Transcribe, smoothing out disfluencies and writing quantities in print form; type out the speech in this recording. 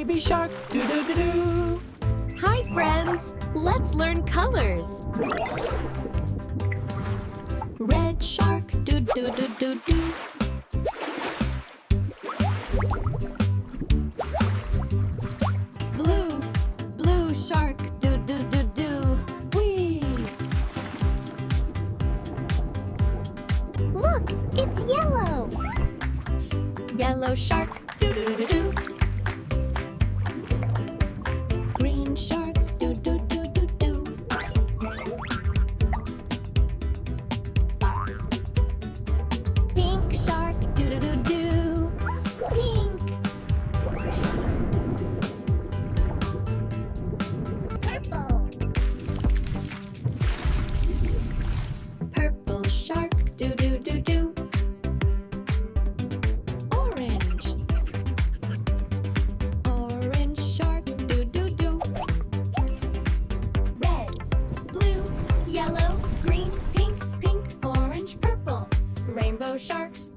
baby shark, do-do-do-do. Hi, friends! Let's learn colors. Red shark, do-do-do-do-do. Blue shark, do-do-do-do. Whee! Look, it's yellow. Yellow shark, do-do-do-do. Green shark, do-do-do-do-do. Pink shark, do-do-do-do. Pink. Purple. Purple shark, do-do-do-do. Orange shark, do-do-do. Red, blue, yellow, green, pink, orange, purple. Rainbow sharks,